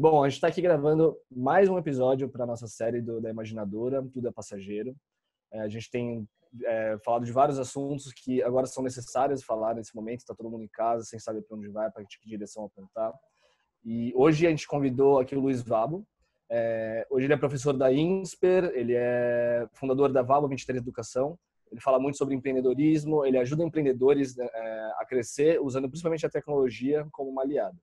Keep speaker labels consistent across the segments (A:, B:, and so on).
A: Bom, a gente está aqui gravando mais um episódio para a nossa série da Imaginadora, Tudo é Passageiro. A gente tem falado de vários assuntos que agora são necessários falar nesse momento. Está todo mundo em casa, sem saber para onde vai, para que direção apontar. E hoje a gente convidou aqui o Luiz Vabo. Hoje ele é professor da INSPER, ele é fundador da Vabo 23 Educação. Ele fala muito sobre empreendedorismo, ele ajuda empreendedores a crescer, usando principalmente a tecnologia como uma aliada.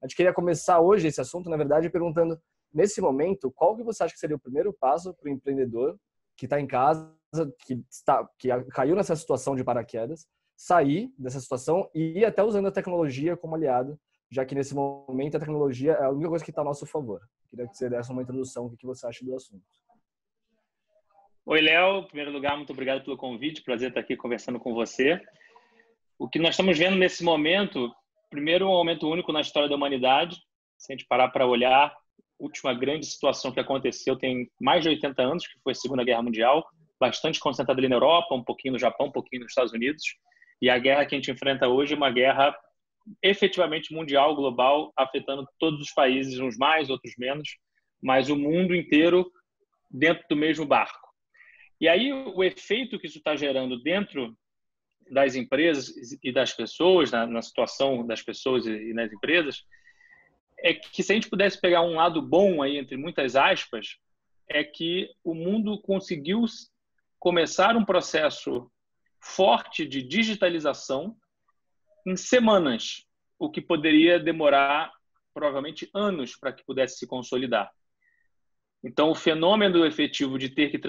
A: A gente queria começar hoje esse assunto, na verdade, perguntando, nesse momento, qual que você acha que seria o primeiro passo para o empreendedor que está em casa, que caiu nessa situação de paraquedas, sair dessa situação e ir até usando a tecnologia como aliado, já que nesse momento a tecnologia é a única coisa que está a nosso favor. Queria que você desse uma introdução do que você acha do assunto.
B: Oi, Léo. Em primeiro lugar, muito obrigado pelo convite. Prazer estar aqui conversando com você. O que nós estamos vendo nesse momento, primeiro, um momento único na história da humanidade. Se a gente parar para olhar, a última grande situação que aconteceu tem mais de 80 anos, que foi a Segunda Guerra Mundial, bastante concentrada ali na Europa, um pouquinho no Japão, um pouquinho nos Estados Unidos. E a guerra que a gente enfrenta hoje é uma guerra efetivamente mundial, global, afetando todos os países, uns mais, outros menos, mas o mundo inteiro dentro do mesmo barco. E aí o efeito que isso está gerando dentro das empresas e das pessoas, na situação das pessoas e nas empresas, é que se a gente pudesse pegar um lado bom aí, entre muitas aspas, é que o mundo conseguiu começar um processo forte de digitalização em semanas, o que poderia demorar provavelmente anos para que pudesse se consolidar. Então, o fenômeno efetivo de ter que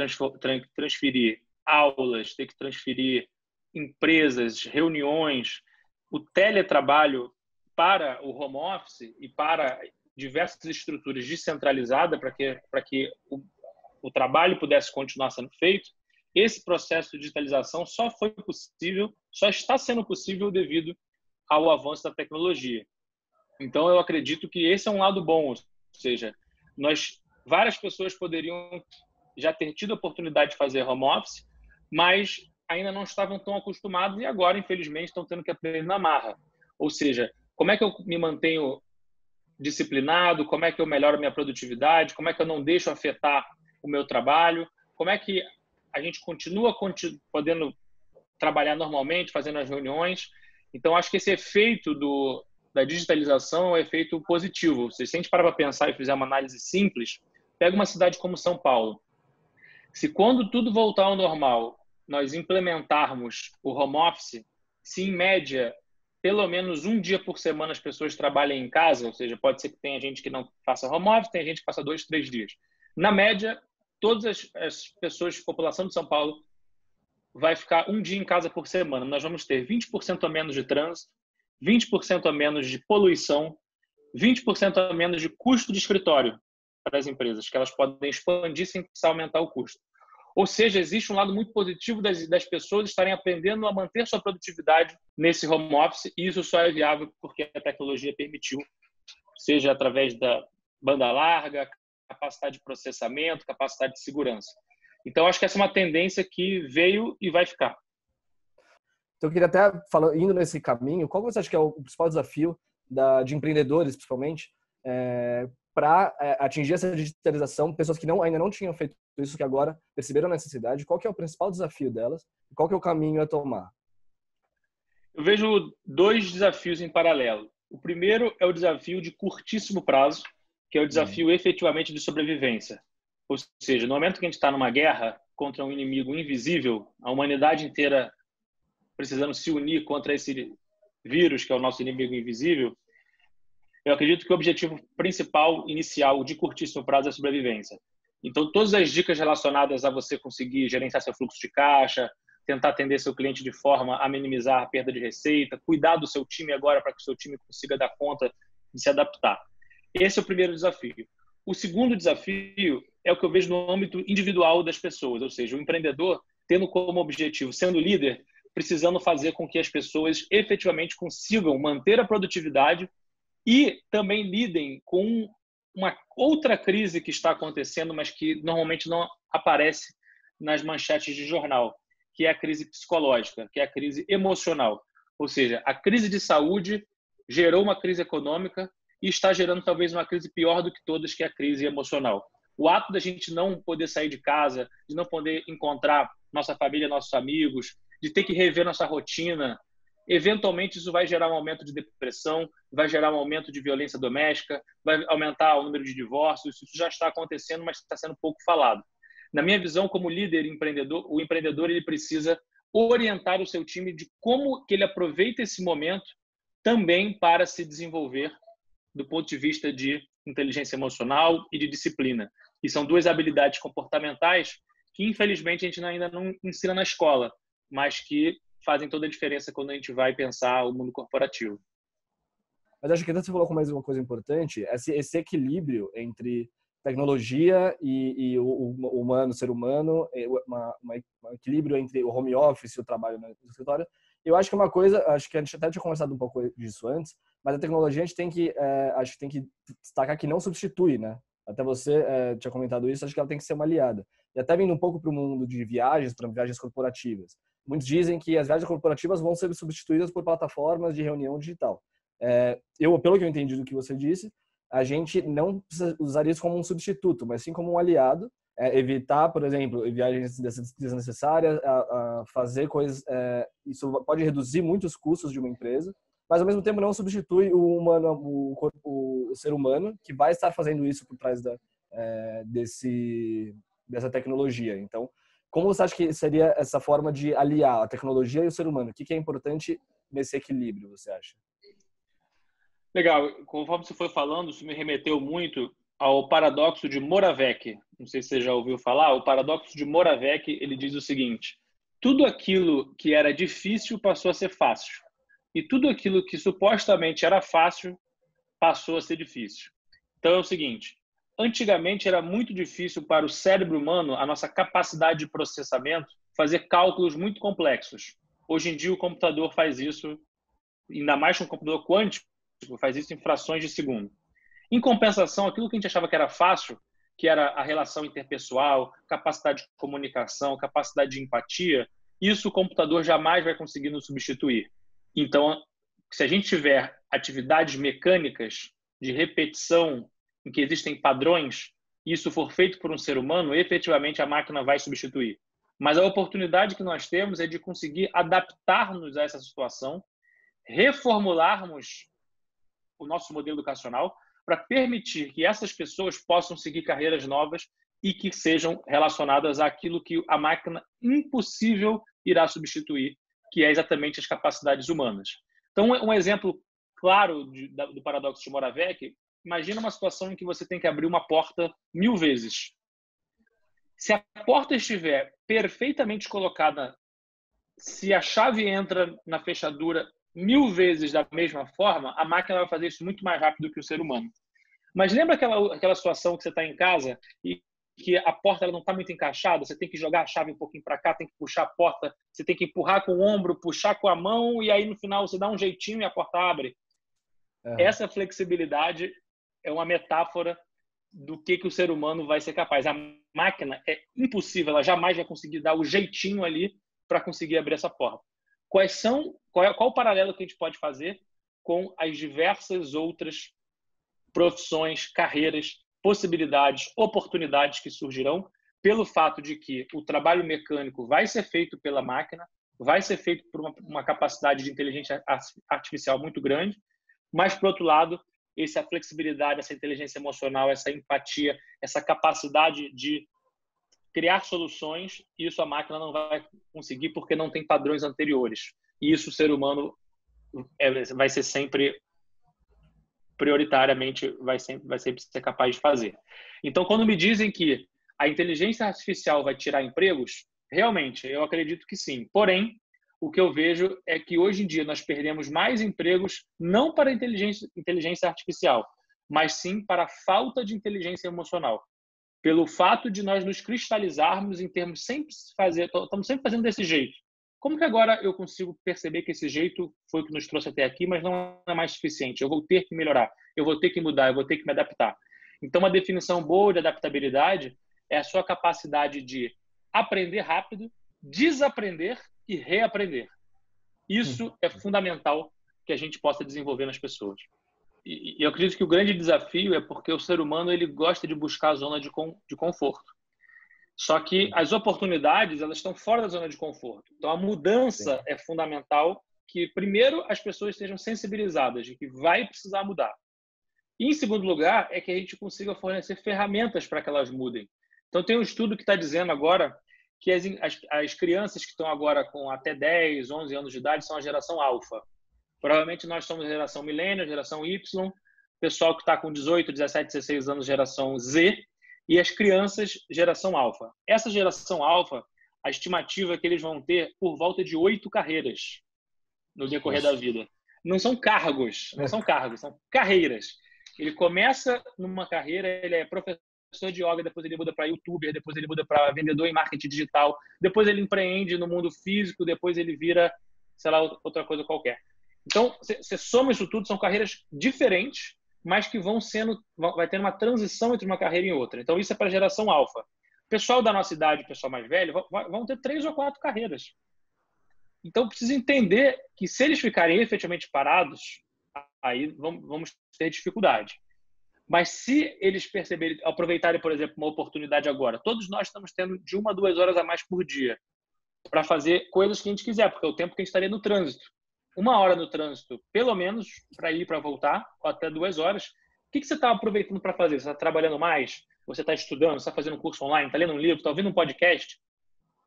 B: transferir aulas, ter que transferir empresas, reuniões, o teletrabalho para o home office e para diversas estruturas descentralizadas para que o trabalho pudesse continuar sendo feito, esse processo de digitalização só está sendo possível devido ao avanço da tecnologia. Então, eu acredito que esse é um lado bom, ou seja, várias pessoas poderiam já ter tido a oportunidade de fazer home office, mas ainda não estavam tão acostumados e agora, infelizmente, estão tendo que aprender na marra. Ou seja, como é que eu me mantenho disciplinado, como é que eu melhoro a minha produtividade, como é que eu não deixo afetar o meu trabalho, como é que a gente continua podendo trabalhar normalmente, fazendo as reuniões. Então, acho que esse efeito da digitalização é um efeito positivo. Ou seja, se a gente parar para pensar e fizer uma análise simples, pega uma cidade como São Paulo. Se quando tudo voltar ao normal, nós implementarmos o home office, se em média, pelo menos um dia por semana as pessoas trabalhem em casa, ou seja, pode ser que tenha gente que não faça home office, tem gente que passa 2, 3 dias. Na média, todas as pessoas, população de São Paulo, vai ficar um dia em casa por semana. Nós vamos ter 20% a menos de trânsito, 20% a menos de poluição, 20% a menos de custo de escritório para as empresas, que elas podem expandir sem precisar aumentar o custo. Ou seja, existe um lado muito positivo das pessoas estarem aprendendo a manter sua produtividade nesse home office, e isso só é viável porque a tecnologia permitiu, seja através da banda larga, capacidade de processamento, capacidade de segurança. Então, acho que essa é uma tendência que veio e vai ficar.
A: Então, eu queria até, indo nesse caminho, qual você acha que é o principal desafio de empreendedores, principalmente, para atingir essa digitalização, pessoas que ainda não tinham feito isso, que agora perceberam a necessidade? Qual que é o principal desafio delas? E qual que é o caminho a tomar?
B: Eu vejo 2 desafios em paralelo. O primeiro é o desafio de curtíssimo prazo, que é o desafio efetivamente de sobrevivência. Ou seja, no momento que a gente está numa guerra contra um inimigo invisível, a humanidade inteira precisando se unir contra esse vírus, que é o nosso inimigo invisível, eu acredito que o objetivo principal, inicial, de curtíssimo prazo é a sobrevivência. Então, todas as dicas relacionadas a você conseguir gerenciar seu fluxo de caixa, tentar atender seu cliente de forma a minimizar a perda de receita, cuidar do seu time agora para que o seu time consiga dar conta de se adaptar. Esse é o primeiro desafio. O segundo desafio é o que eu vejo no âmbito individual das pessoas, ou seja, o empreendedor tendo como objetivo, sendo líder, precisando fazer com que as pessoas efetivamente consigam manter a produtividade e também lidem com uma outra crise que está acontecendo, mas que normalmente não aparece nas manchetes de jornal, que é a crise psicológica, que é a crise emocional. Ou seja, a crise de saúde gerou uma crise econômica e está gerando talvez uma crise pior do que todas, que é a crise emocional. O ato da gente não poder sair de casa, de não poder encontrar nossa família, nossos amigos, de ter que rever nossa rotina, eventualmente isso vai gerar um aumento de depressão, vai gerar um aumento de violência doméstica, vai aumentar o número de divórcios. Isso já está acontecendo, mas está sendo pouco falado. Na minha visão, como líder empreendedor, o empreendedor ele precisa orientar o seu time de como que ele aproveita esse momento também para se desenvolver do ponto de vista de inteligência emocional e de disciplina. E são duas habilidades comportamentais que, infelizmente, a gente ainda não ensina na escola, mas que fazem toda a diferença quando a gente vai pensar o mundo corporativo.
A: Mas acho que você falou com mais uma coisa importante, esse equilíbrio entre tecnologia e o humano, o ser humano, um equilíbrio entre o home office e o trabalho no escritório. Eu acho que é uma coisa, acho que a gente até tinha conversado um pouco disso antes, mas a tecnologia a gente tem que, acho que tem que destacar que não substitui, né? Até você tinha comentado isso, acho que ela tem que ser uma aliada. E até vindo um pouco para o mundo de viagens, para viagens corporativas. Muitos dizem que as viagens corporativas vão ser substituídas por plataformas de reunião digital. Pelo que eu entendi do que você disse, a gente não precisa usar isso como um substituto, mas sim como um aliado. Evitar, por exemplo, viagens desnecessárias, fazer coisas. Isso pode reduzir muitos custos de uma empresa, mas ao mesmo tempo não substitui o humano, o ser humano, que vai estar fazendo isso por trás dessa tecnologia. Então, como você acha que seria essa forma de aliar a tecnologia e o ser humano? O que é importante nesse equilíbrio, você acha?
B: Legal. Conforme você foi falando, isso me remeteu muito ao paradoxo de Moravec. Não sei se você já ouviu falar. O paradoxo de Moravec, ele diz o seguinte: tudo aquilo que era difícil passou a ser fácil. E tudo aquilo que supostamente era fácil passou a ser difícil. Então é o seguinte: antigamente era muito difícil para o cérebro humano, a nossa capacidade de processamento, fazer cálculos muito complexos. Hoje em dia o computador faz isso, ainda mais com um computador quântico, faz isso em frações de segundo. Em compensação, aquilo que a gente achava que era fácil, que era a relação interpessoal, capacidade de comunicação, capacidade de empatia, isso o computador jamais vai conseguir nos substituir. Então, se a gente tiver atividades mecânicas de repetição, em que existem padrões, e isso for feito por um ser humano, efetivamente a máquina vai substituir. Mas a oportunidade que nós temos é de conseguir adaptar-nos a essa situação, reformularmos o nosso modelo educacional para permitir que essas pessoas possam seguir carreiras novas e que sejam relacionadas àquilo que a máquina impossível irá substituir, que é exatamente as capacidades humanas. Então, um exemplo claro do paradoxo de Moravec, imagina uma situação em que você tem que abrir uma porta 1000 vezes. Se a porta estiver perfeitamente colocada, se a chave entra na fechadura 1000 vezes da mesma forma, a máquina vai fazer isso muito mais rápido que o ser humano. Mas lembra aquela situação que você está em casa e que a porta ela não está muito encaixada? Você tem que jogar a chave um pouquinho para cá, tem que puxar a porta, você tem que empurrar com o ombro, puxar com a mão e aí no final você dá um jeitinho e a porta abre. Essa flexibilidade é uma metáfora do que o ser humano vai ser capaz. A máquina é impossível, ela jamais vai conseguir dar o jeitinho ali para conseguir abrir essa porta. Qual o paralelo que a gente pode fazer com as diversas outras profissões, carreiras, possibilidades, oportunidades que surgirão pelo fato de que o trabalho mecânico vai ser feito pela máquina, vai ser feito por uma capacidade de inteligência artificial muito grande, mas, por outro lado, essa flexibilidade, essa inteligência emocional, essa empatia, essa capacidade de criar soluções, isso a máquina não vai conseguir porque não tem padrões anteriores. E isso o ser humano vai ser sempre, prioritariamente, vai sempre ser capaz de fazer. Então, quando me dizem que a inteligência artificial vai tirar empregos, realmente, eu acredito que sim. Porém, o que eu vejo é que hoje em dia nós perdemos mais empregos não para a inteligência artificial, mas sim para a falta de inteligência emocional. Pelo fato de nós nos cristalizarmos em termos estamos sempre fazendo desse jeito. Como que agora eu consigo perceber que esse jeito foi o que nos trouxe até aqui, mas não é mais suficiente? Eu vou ter que melhorar, eu vou ter que mudar, eu vou ter que me adaptar. Então, uma definição boa de adaptabilidade é a sua capacidade de aprender rápido, desaprender e reaprender. Isso é fundamental que a gente possa desenvolver nas pessoas. E eu acredito que o grande desafio é porque o ser humano ele gosta de buscar a zona de conforto. Só que as oportunidades elas estão fora da zona de conforto. Então a
A: Sim.
B: mudança é fundamental que primeiro as pessoas estejam sensibilizadas de que vai precisar mudar. E em segundo lugar é que a gente consiga fornecer ferramentas para que elas mudem. Então tem um estudo que está dizendo agora que as crianças que estão agora com até 10, 11 anos de idade são a geração alfa. Provavelmente nós somos a geração milênio, geração Y, pessoal que está com 18, 17, 16 anos, geração Z, e as crianças, geração alfa. Essa geração alfa, a estimativa é que eles vão ter por volta de 8 carreiras no decorrer da
A: Nossa.
B: vida. Não são cargos, são carreiras. Ele começa numa carreira, ele é professor de yoga, depois ele muda para youtuber, depois ele muda para vendedor em marketing digital, depois ele empreende no mundo físico, depois ele vira, sei lá, outra coisa qualquer. Então, você soma isso tudo, são carreiras diferentes, mas que vai ter uma transição entre uma carreira e outra. Então, isso é para a geração alfa. O pessoal da nossa idade, o pessoal mais velho, vão ter 3 ou 4 carreiras. Então, precisa entender que se eles ficarem efetivamente parados, aí vamos ter dificuldade. Mas se eles perceberem, aproveitarem, por exemplo, uma oportunidade agora, todos nós estamos tendo de 1 a 2 horas a mais por dia para fazer coisas que a gente quiser, porque é o tempo que a gente estaria no trânsito. 1 hora no trânsito, pelo menos, para ir e para voltar, ou até 2 horas. O que você está aproveitando para fazer? Você está trabalhando mais? Você está estudando? Você está fazendo um curso online? Está lendo um livro? Está ouvindo um podcast?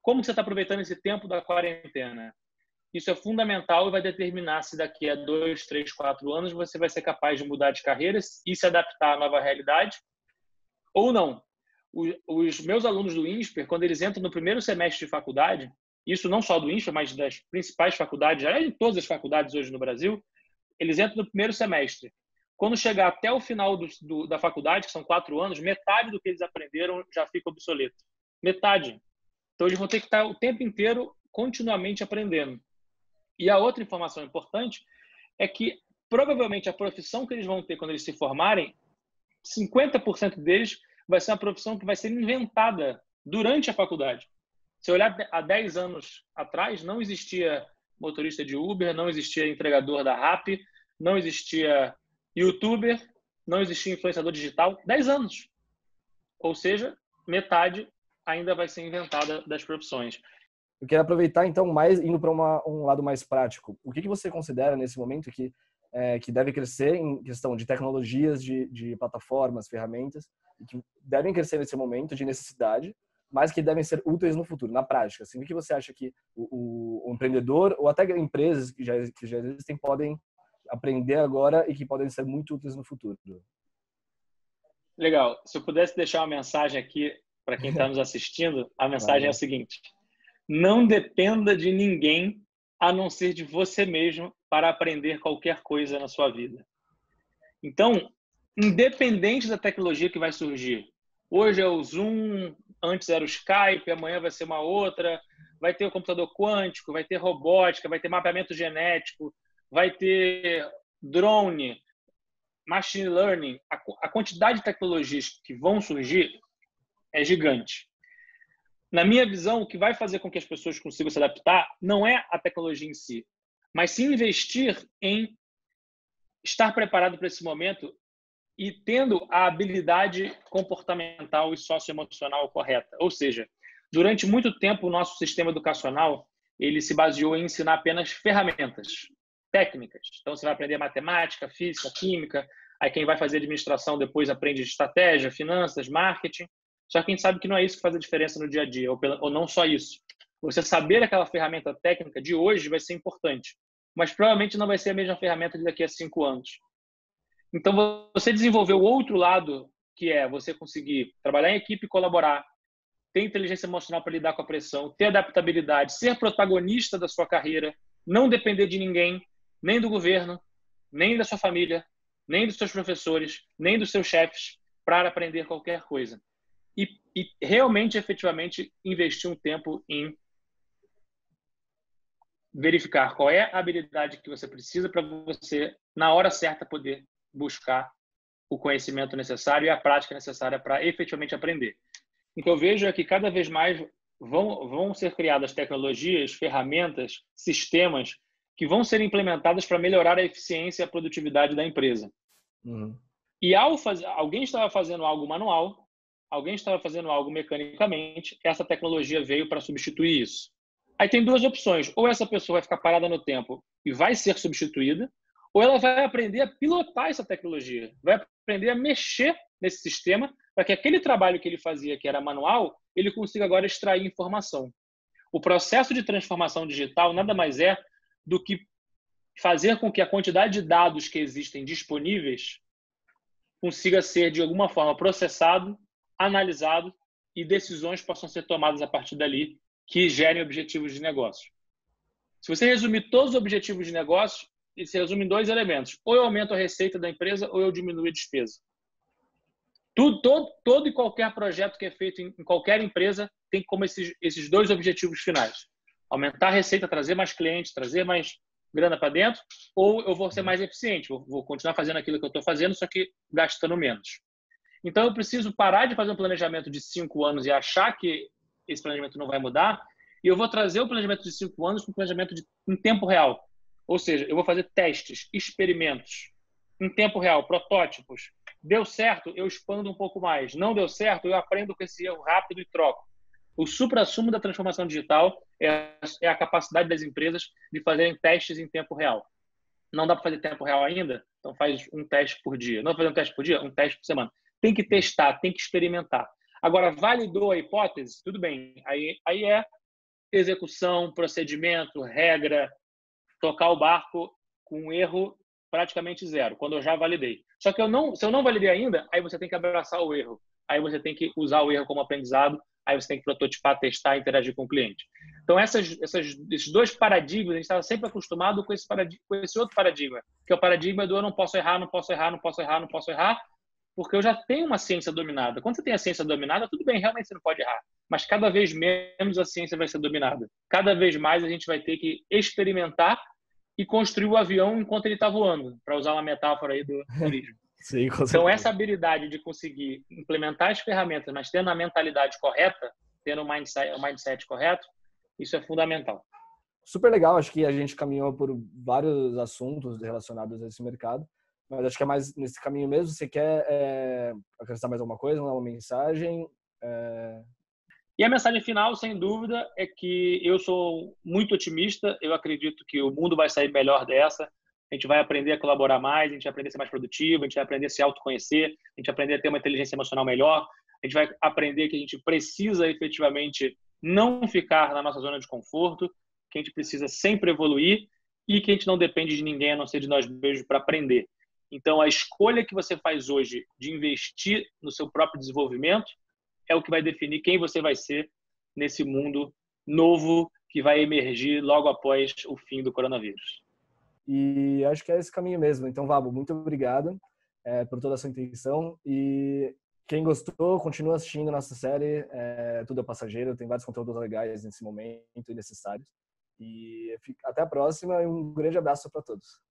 B: Como você está aproveitando esse tempo da quarentena? Isso é fundamental e vai determinar se daqui a 2, 3, 4 anos você vai ser capaz de mudar de carreiras e se adaptar à nova realidade ou não. Os meus alunos do INSPER, quando eles entram no primeiro semestre de faculdade, isso não só do INSPER, mas das principais faculdades, já em todas as faculdades hoje no Brasil, eles entram no primeiro semestre. Quando chegar até o final da faculdade, que são 4 anos, metade do que eles aprenderam já fica obsoleto. Metade. Então, eles vão ter que estar o tempo inteiro continuamente aprendendo. E a outra informação importante é que, provavelmente, a profissão que eles vão ter quando eles se formarem, 50% deles vai ser uma profissão que vai ser inventada durante a faculdade. Se olhar há 10 anos atrás, não existia motorista de Uber, não existia entregador da Rappi, não existia youtuber, não existia influenciador digital. 10 anos. Ou seja, metade ainda vai ser inventada das profissões.
A: Eu quero aproveitar, então, indo para um lado mais prático. O que você considera, nesse momento, que deve crescer em questão de tecnologias, de plataformas, ferramentas, que devem crescer nesse momento de necessidade, mas que devem ser úteis no futuro, na prática? Assim, o que você acha que o empreendedor, ou até empresas que já existem, podem aprender agora e que podem ser muito úteis no futuro?
B: Legal. Se eu pudesse deixar uma mensagem aqui para quem está nos assistindo, a mensagem é a
A: Claro.
B: seguinte: não dependa de ninguém a não ser de você mesmo para aprender qualquer coisa na sua vida. Então, independente da tecnologia que vai surgir, hoje é o Zoom, antes era o Skype, amanhã vai ser uma outra, vai ter o computador quântico, vai ter robótica, vai ter mapeamento genético, vai ter drone, machine learning. A quantidade de tecnologias que vão surgir é gigante. Na minha visão, o que vai fazer com que as pessoas consigam se adaptar não é a tecnologia em si, mas sim investir em estar preparado para esse momento e tendo a habilidade comportamental e socioemocional correta. Ou seja, durante muito tempo o nosso sistema educacional ele se baseou em ensinar apenas ferramentas, técnicas. Então você vai aprender matemática, física, química, aí quem vai fazer administração depois aprende estratégia, finanças, marketing. Só que a gente sabe que não é isso que faz a diferença no dia a dia, ou não só isso. Você saber aquela ferramenta técnica de hoje vai ser importante, mas provavelmente não vai ser a mesma ferramenta de daqui a 5 anos. Então, você desenvolver o outro lado, que é você conseguir trabalhar em equipe e colaborar, ter inteligência emocional para lidar com a pressão, ter adaptabilidade, ser protagonista da sua carreira, não depender de ninguém, nem do governo, nem da sua família, nem dos seus professores, nem dos seus chefes, para aprender qualquer coisa. E realmente, efetivamente, investir um tempo em verificar qual é a habilidade que você precisa para você, na hora certa, poder buscar o conhecimento necessário e a prática necessária para efetivamente aprender. O que eu vejo é que cada vez mais vão ser criadas tecnologias, ferramentas, sistemas que vão ser implementadas para melhorar a eficiência e a produtividade da empresa.
A: Uhum.
B: E alguém estava fazendo algo manual, alguém estava fazendo algo mecanicamente, essa tecnologia veio para substituir isso. Aí tem duas opções: ou essa pessoa vai ficar parada no tempo e vai ser substituída, ou ela vai aprender a pilotar essa tecnologia, vai aprender a mexer nesse sistema para que aquele trabalho que ele fazia, que era manual, ele consiga agora extrair informação. O processo de transformação digital nada mais é do que fazer com que a quantidade de dados que existem disponíveis consiga ser, de alguma forma, processado, analisado e decisões possam ser tomadas a partir dali que gerem objetivos de negócio. Se você resumir todos os objetivos de negócio, ele se resume em dois elementos: ou eu aumento a receita da empresa ou eu diminuo a despesa. Todo e qualquer projeto que é feito em qualquer empresa tem como esses dois objetivos finais: aumentar a receita, trazer mais clientes, trazer mais grana para dentro, ou eu vou ser mais eficiente, vou continuar fazendo aquilo que eu estou fazendo, só que gastando menos. Então, eu preciso parar de fazer um planejamento de 5 anos e achar que esse planejamento não vai mudar, e eu vou trazer o planejamento de 5 anos para um planejamento em tempo real. Ou seja, eu vou fazer testes, experimentos, em tempo real, protótipos. Deu certo, eu expando um pouco mais. Não deu certo, eu aprendo com esse erro rápido e troco. O suprassumo da transformação digital é a capacidade das empresas de fazerem testes em tempo real. Não dá para fazer tempo real ainda? Então faz um teste por dia. Não dá para fazer um teste por dia? Um teste por semana. Tem que testar, tem que experimentar. Agora, validou a hipótese? Tudo bem. Aí é execução, procedimento, regra, tocar o barco com um erro praticamente zero, quando eu já validei. Só que se eu não validei ainda, aí você tem que abraçar o erro. Aí você tem que usar o erro como aprendizado, aí você tem que prototipar, testar, interagir com o cliente. Então, esses dois paradigmas, a gente estava sempre acostumado com esse outro paradigma, que é o paradigma do eu não posso errar, não posso errar, não posso errar, não posso errar, porque eu já tenho uma ciência dominada. Quando você tem a ciência dominada, tudo bem, realmente você não pode errar. Mas cada vez menos a ciência vai ser dominada. Cada vez mais a gente vai ter que experimentar e construir o avião enquanto ele está voando, para usar uma metáfora aí do turismo.
A: Sim, com
B: Então,
A: certeza.
B: essa habilidade de conseguir implementar as ferramentas, mas tendo a mentalidade correta, tendo o mindset correto, isso é fundamental.
A: Super legal, acho que a gente caminhou por vários assuntos relacionados a esse mercado, mas acho que é mais nesse caminho mesmo. Você quer acrescentar mais alguma coisa, uma mensagem?
B: E a mensagem final, sem dúvida, é que eu sou muito otimista, eu acredito que o mundo vai sair melhor dessa, a gente vai aprender a colaborar mais, a gente vai aprender a ser mais produtivo, a gente vai aprender a se autoconhecer, a gente vai aprender a ter uma inteligência emocional melhor, a gente vai aprender que a gente precisa efetivamente não ficar na nossa zona de conforto, que a gente precisa sempre evoluir e que a gente não depende de ninguém a não ser de nós mesmos para aprender. Então, a escolha que você faz hoje de investir no seu próprio desenvolvimento é o que vai definir quem você vai ser nesse mundo novo que vai emergir logo após o fim do coronavírus.
A: E acho que é esse caminho mesmo. Então, Vabo, muito obrigado por toda a sua intenção. E quem gostou, continua assistindo a nossa série Tudo é Passageiro. Tem vários conteúdos legais nesse momento e necessários. E até a próxima e um grande abraço para todos.